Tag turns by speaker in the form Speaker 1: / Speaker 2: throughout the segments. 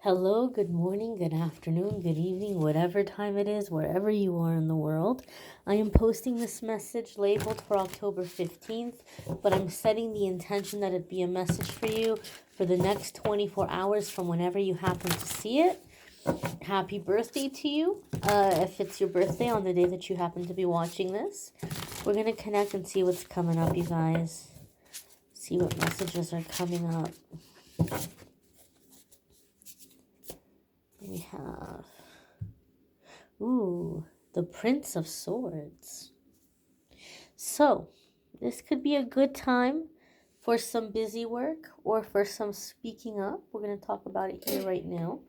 Speaker 1: Hello, good morning, good afternoon, good evening, whatever time it is, wherever you are in the world. I am posting this message labeled for October 15th, but I'm setting the intention that it be a message for you for the next 24 hours from whenever you happen to see it. Happy birthday to you, if it's your birthday on the day that you happen to be watching this. We're going to connect and see what's coming up, you guys. See what messages are coming up. We have, the Prince of Swords. So, this could be a good time for some busy work or for some speaking up. We're going to talk about it here right now.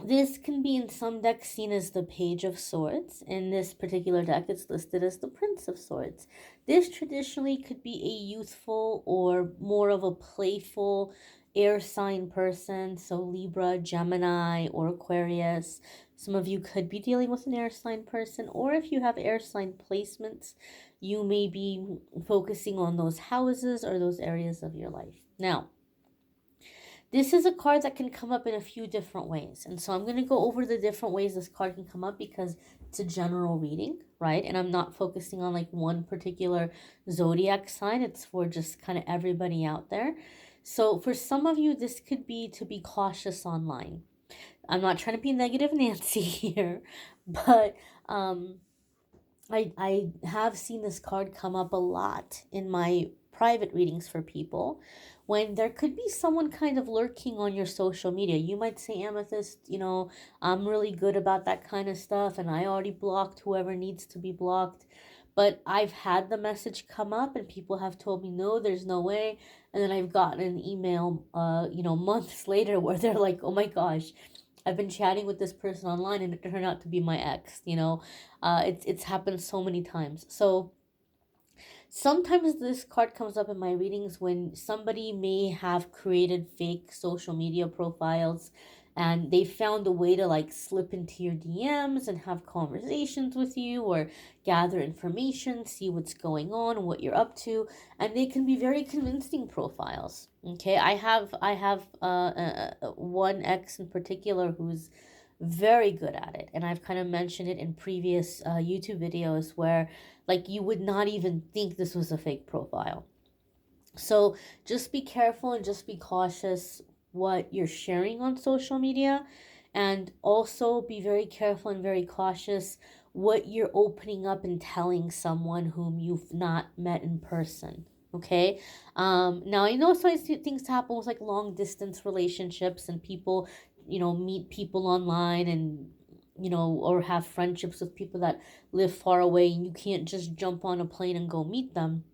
Speaker 1: This can be in some decks seen as the Page of Swords. In this particular deck, it's listed as the Prince of Swords. This traditionally could be a youthful or more of a playful air sign person. So Libra, Gemini, or Aquarius. Some of you could be dealing with an air sign person, or if you have air sign placements, you may be focusing on those houses or those areas of your life. Now, this is a card that can come up in a few different ways. And so I'm going to go over the different ways this card can come up because it's a general reading, right? And I'm not focusing on like one particular zodiac sign. It's for just kind of everybody out there. So for some of you, this could be to be cautious online. I'm not trying to be negative Nancy here, but I have seen this card come up a lot in my private readings for people when there could be someone kind of lurking on your social media. You might say, Amethyst, I'm really good about that kind of stuff and I already blocked whoever needs to be blocked. But I've had the message come up and people have told me, no, there's no way. And then I've gotten an email, months later where they're like, oh my gosh, I've been chatting with this person online and it turned out to be my ex. It's happened so many times. So sometimes this card comes up in my readings when somebody may have created fake social media profiles and they found a way to like slip into your DMs and have conversations with you or gather information, see what's going on, what you're up to, and they can be very convincing profiles. Okay, I have one ex in particular who's very good at it, and I've kind of mentioned it in previous YouTube videos where like you would not even think this was a fake profile. So just be careful and just be cautious what you're sharing on social media, and also be very careful and very cautious what you're opening up and telling someone whom you've not met in person. Okay. Now I know some things happen with like long distance relationships and people, meet people online and or have friendships with people that live far away and you can't just jump on a plane and go meet them.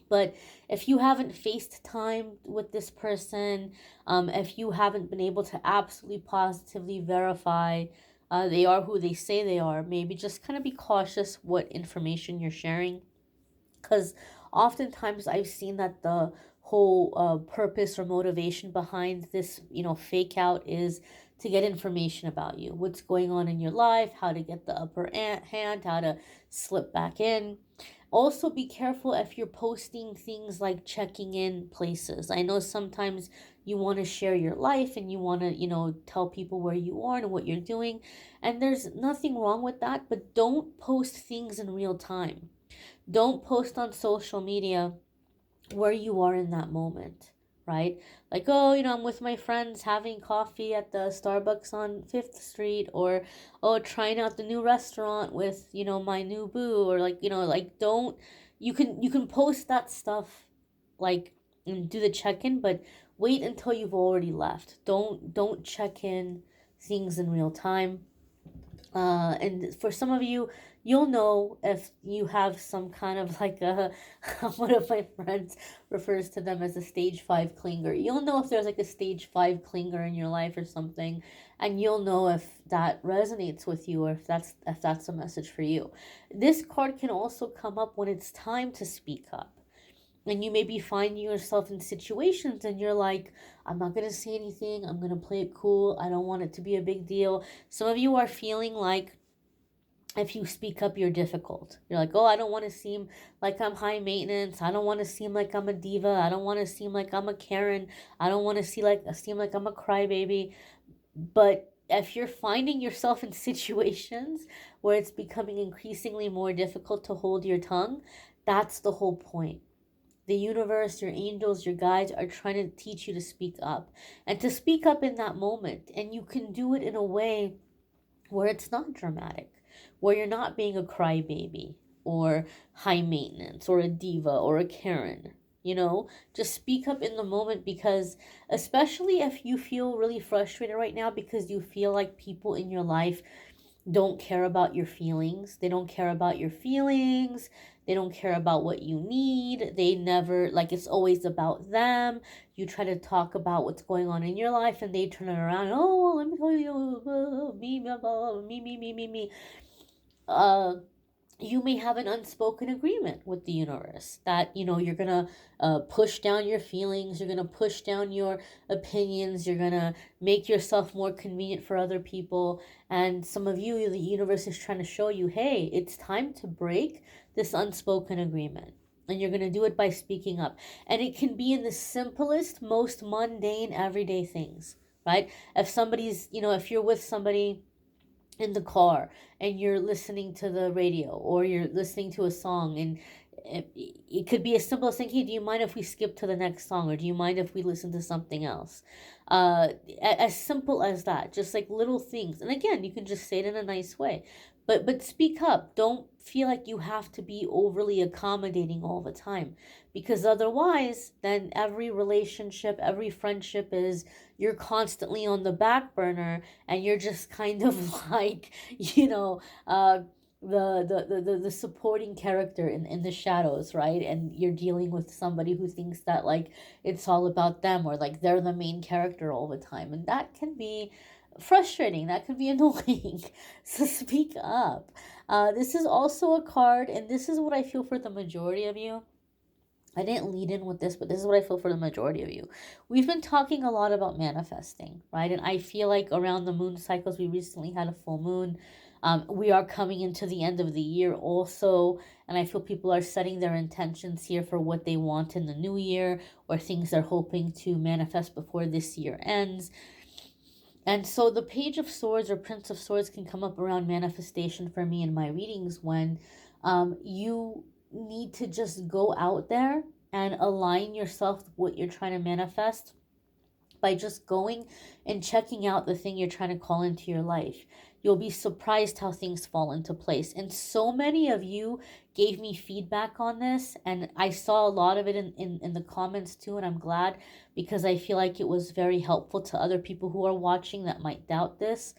Speaker 1: But if you haven't FaceTimed with this person, if you haven't been able to absolutely positively verify they are who they say they are, maybe just kind of be cautious what information you're sharing. Because oftentimes I've seen that the whole purpose or motivation behind this, fake out is to get information about you, what's going on in your life, how to get the upper hand, how to slip back in. Also, be careful if you're posting things like checking in places. I know sometimes you want to share your life and you want to, tell people where you are and what you're doing. And there's nothing wrong with that, but don't post things in real time. Don't post on social media where you are in that moment, right? Like, oh, I'm with my friends having coffee at the Starbucks on 5th Street, or, oh, trying out the new restaurant with, my new boo, or like, don't, you can post that stuff, like, and do the check-in, but wait until you've already left. Don't check in things in real time. And for some of you, you'll know if you have some kind of like a, one of my friends refers to them as a stage 5 clinger. You'll know if there's like a stage 5 clinger in your life or something, and you'll know if that resonates with you or if that's a message for you. This card can also come up when it's time to speak up. And you may be finding yourself in situations and you're like, I'm not going to say anything. I'm going to play it cool. I don't want it to be a big deal. Some of you are feeling like If you speak up, you're difficult. You're like, oh, I don't want to seem like I'm high maintenance. I don't want to seem like I'm a diva. I don't want to seem like I'm a Karen. I don't want to seem like I'm a crybaby. But if you're finding yourself in situations where it's becoming increasingly more difficult to hold your tongue, that's the whole point. The universe, your angels, your guides are trying to teach you to speak up and to speak up in that moment. And you can do it in a way where it's not dramatic, where you're not being a crybaby or high maintenance or a diva or a Karen. Just speak up in the moment, because especially if you feel really frustrated right now because you feel like people in your life don't care about your feelings. They don't care about your feelings. They don't care about what you need. They never, like, it's always about them. You try to talk about what's going on in your life and they turn it around. Oh, let me tell you, me, me. Uh, you may have an unspoken agreement with the universe that you're gonna push down your feelings, you're gonna push down your opinions, you're gonna make yourself more convenient for other people. And some of you, the universe is trying to show you, hey, it's time to break this unspoken agreement, and you're gonna do it by speaking up. And it can be in the simplest, most mundane, everyday things, right? If you're with somebody in the car and you're listening to the radio or you're listening to a song, and it could be as simple as saying, hey, do you mind if we skip to the next song, or do you mind if we listen to something else? uh as simple as that, just like little things. And again, you can just say it in a nice way, but speak up. Don't feel like you have to be overly accommodating all the time, because otherwise then every relationship, every friendship is, you're constantly on the back burner, and you're just kind of like, the supporting character in the shadows, right? And you're dealing with somebody who thinks that, like, it's all about them, or like they're the main character all the time, and that can be frustrating, that can be annoying. So speak up. This is also a card, and this is what I feel for the majority of you. I didn't lead in with this, but this is what I feel for the majority of you. We've been talking a lot about manifesting, right? And I feel like around the moon cycles, we recently had a full moon. We are coming into the end of the year also, and I feel people are setting their intentions here for what they want in the new year, or things they're hoping to manifest before this year ends. And so the Page of Swords or Prince of Swords can come up around manifestation for me in my readings, when you need to just go out there and align yourself with what you're trying to manifest by just going and checking out the thing you're trying to call into your life. You'll be surprised how things fall into place. And so many of you gave me feedback on this, and I saw a lot of it in the comments too, and I'm glad, because I feel like it was very helpful to other people who are watching that might doubt this.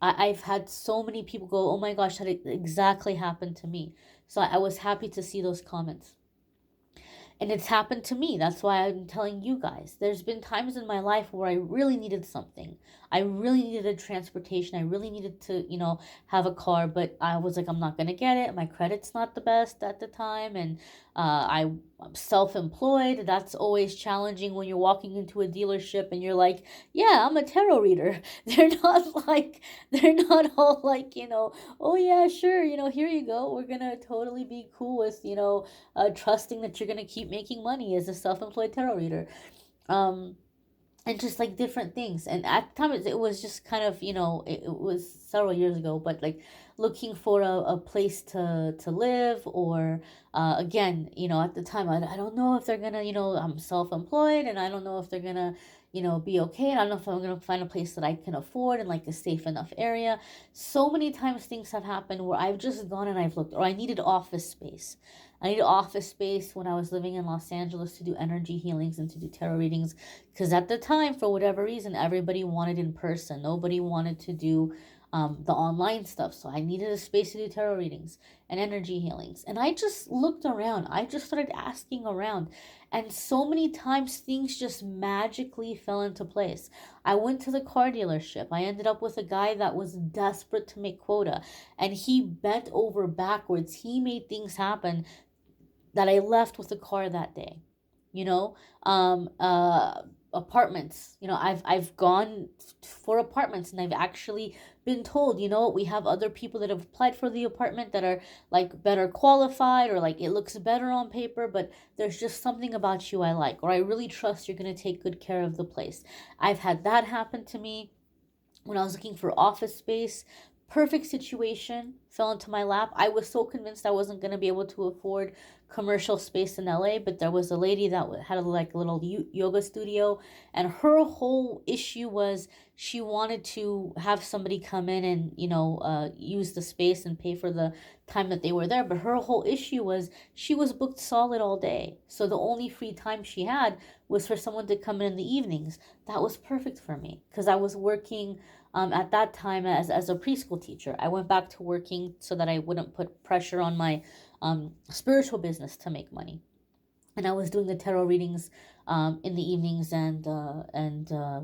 Speaker 1: I've had so many people go, oh my gosh, that exactly happened to me. So I was happy to see those comments. And it's happened to me. That's why I'm telling you guys. There's been times in my life where I really needed something. I really needed a transportation. I really needed to, have a car, but I was like, I'm not going to get it. My credit's not the best at the time. And I'm self-employed. That's always challenging when you're walking into a dealership and you're like, yeah, I'm a tarot reader. They're not all like, oh yeah, sure, here you go. We're going to totally be cool with, trusting that you're gonna keep making money as a self-employed tarot reader, um, and just like different things. And at the time, it was just kind of, it was several years ago, but like looking for a place to live, or again, at the time, I don't know if they're gonna, I'm self-employed, and I don't know if they're gonna, be okay, and I don't know if I'm gonna find a place that I can afford in like a safe enough area. So many times things have happened where I've just gone and I've looked, or I needed office space. I needed office space when I was living in Los Angeles to do energy healings and to do tarot readings, because at the time, for whatever reason, everybody wanted in person. Nobody wanted to do the online stuff. So I needed a space to do tarot readings and energy healings. And I just looked around. I just started asking around. And so many times things just magically fell into place. I went to the car dealership. I ended up with a guy that was desperate to make quota. And he bent over backwards. He made things happen that I left with the car that day. You know, apartments. I've gone for apartments, and I've actually been told, we have other people that have applied for the apartment that are like better qualified, or like it looks better on paper, but there's just something about you I like, or I really trust you're going to take good care of the place. I've had that happen to me when I was looking for office space. Perfect situation fell into my lap. I was so convinced I wasn't going to be able to afford commercial space in LA, but there was a lady that had a little yoga studio, and her whole issue was she wanted to have somebody come in and use the space and pay for the time that they were there. But her whole issue was she was booked solid all day, so the only free time she had was for someone to come in the evenings. That was perfect for me because I was working at that time as a preschool teacher. I went back to working so that I wouldn't put pressure on my spiritual business to make money. And I was doing the tarot readings in the evenings and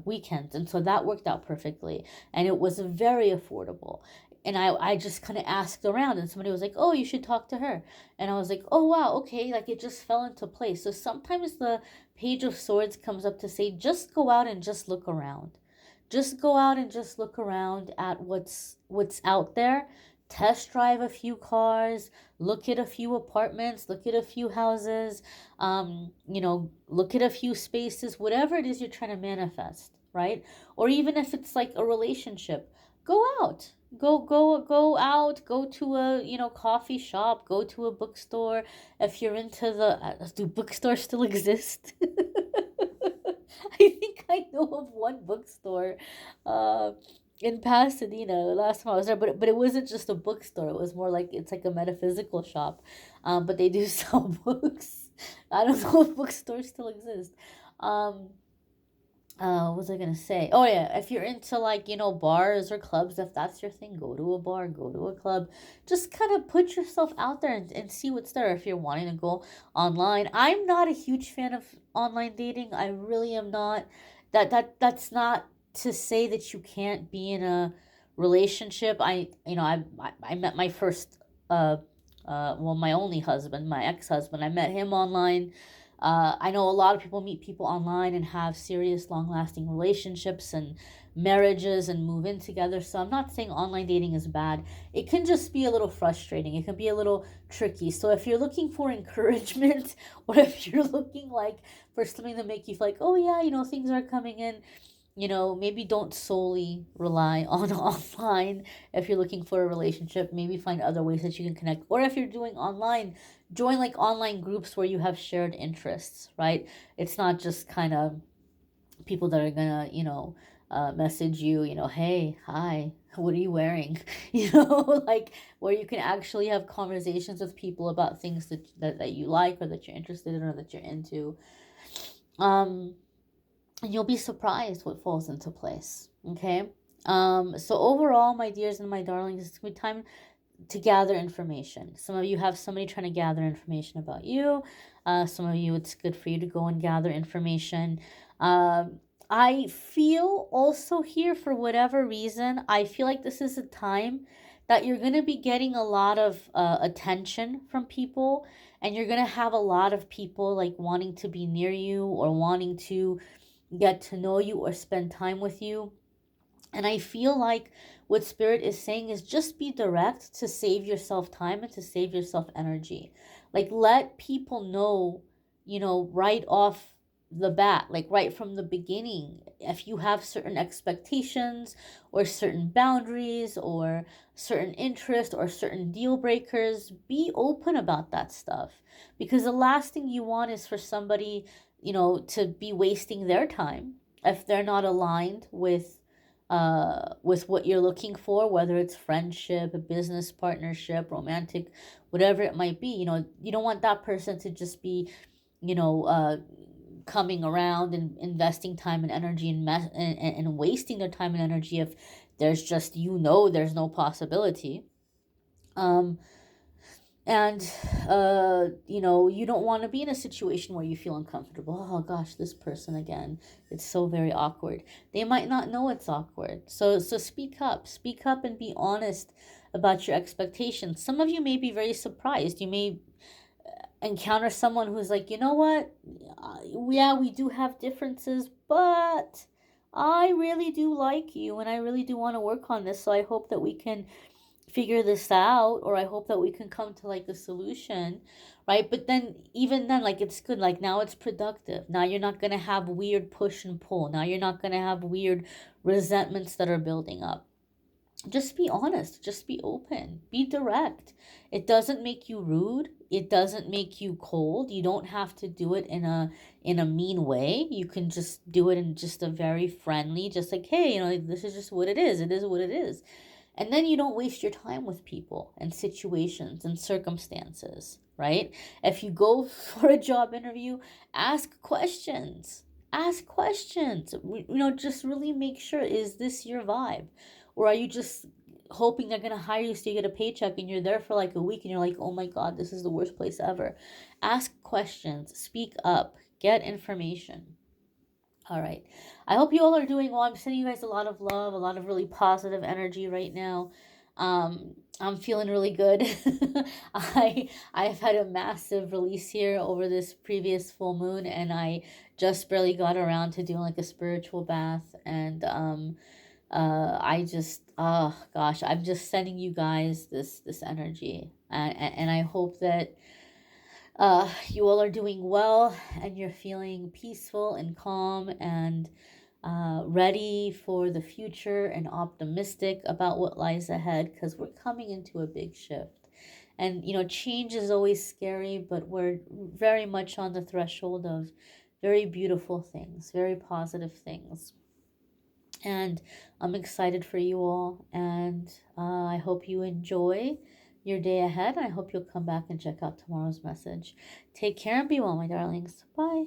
Speaker 1: weekends. And so that worked out perfectly. And it was very affordable. And I just kind of asked around, and somebody was like, oh, you should talk to her. And I was like, oh, wow, okay. Like, it just fell into place. So sometimes the Page of Swords comes up to say, just go out and just look around. Just go out and just look around at what's out there. Test drive a few cars, look at a few apartments, look at a few houses, look at a few spaces, whatever it is you're trying to manifest, right? Or even if it's like a relationship, go out. Go out, go to a coffee shop, go to a bookstore. If you're into do bookstores still exist? I think I know of one bookstore uh, in Pasadena last time I was there, but it wasn't just a bookstore. It was more like it's like a metaphysical shop, but they do sell books. I don't know if bookstores still exist. Um, what was I gonna say? Oh yeah, if you're into like bars or clubs, if that's your thing, go to a bar, go to a club. Just kind of put yourself out there and see what's there. If you're wanting to go online, I'm not a huge fan of online dating. I really am not. That's not to say that you can't be in a relationship. I met my first well, my only husband, my ex-husband. I met him online. I know a lot of people meet people online and have serious, long lasting relationships and marriages and move in together. So I'm not saying online dating is bad. It can just be a little frustrating. It can be a little tricky. So if you're looking for encouragement, or if you're looking like for something to make you feel like, oh yeah, things are coming in, maybe don't solely rely on online. If you're looking for a relationship, maybe find other ways that you can connect. Or if you're doing online, join like online groups where you have shared interests, right? It's not just kind of people that are gonna, message you, hey, hi, what are you wearing? Like where you can actually have conversations with people about things that you like, or that you're interested in, or that you're into. Um, and you'll be surprised what falls into place. Okay. So overall, my dears and my darlings, it's gonna be time to gather information. Some of you have somebody trying to gather information about you. Some of you, it's good for you to go and gather information. I feel also here, for whatever reason, I feel like this is a time that you're going to be getting a lot of attention from people, and you're going to have a lot of people like wanting to be near you, or wanting to get to know you, or spend time with you. And I feel like what Spirit is saying is just be direct to save yourself time and to save yourself energy. Like, let people know, right off the bat, like right from the beginning, if you have certain expectations, or certain boundaries, or certain interests, or certain deal breakers, be open about that stuff. Because the last thing you want is for somebody, to be wasting their time if they're not aligned with what you're looking for, whether it's friendship, a business partnership, romantic, whatever it might be. You don't want that person to just be, you know, uh, coming around and investing time and energy and wasting their time and energy if there's just, there's no possibility. Um, and you don't want to be in a situation where you feel uncomfortable. Oh gosh, this person again, it's so very awkward. They might not know it's awkward. So speak up and be honest about your expectations. Some of you may be very surprised. You may encounter someone who's like, you know what, yeah, we do have differences, but I really do like you and I really do want to work on this. So I hope that we can figure this out, or I hope that we can come to like a solution, right? But then even then, like, it's good, like now it's productive. Now you're not going to have weird push and pull. Now you're not going to have weird resentments that are building up. Just be honest, just be open, be direct. It doesn't make you rude, it doesn't make you cold. You don't have to do it in a mean way. You can just do it in just a very friendly, just like, hey, this is just what it is. It is what it is. And then you don't waste your time with people and situations and circumstances, right? If you go for a job interview, ask questions. Ask questions. Just really make sure, is this your vibe? Or are you just hoping they're going to hire you so you get a paycheck and you're there for like a week and you're like, oh my God, this is the worst place ever? Ask questions, speak up, get information. All right. I hope you all are doing well. I'm sending you guys a lot of love, a lot of really positive energy right now. I'm feeling really good. I've had a massive release here over this previous full moon, and I just barely got around to doing like a spiritual bath. And I just, oh gosh, I'm just sending you guys this energy, and I hope that you all are doing well and you're feeling peaceful and calm and ready for the future and optimistic about what lies ahead, because we're coming into a big shift. And, change is always scary, but we're very much on the threshold of very beautiful things, very positive things. And I'm excited for you all, and I hope you enjoy your day ahead. I hope you'll come back and check out tomorrow's message. Take care and be well, my darlings. Bye.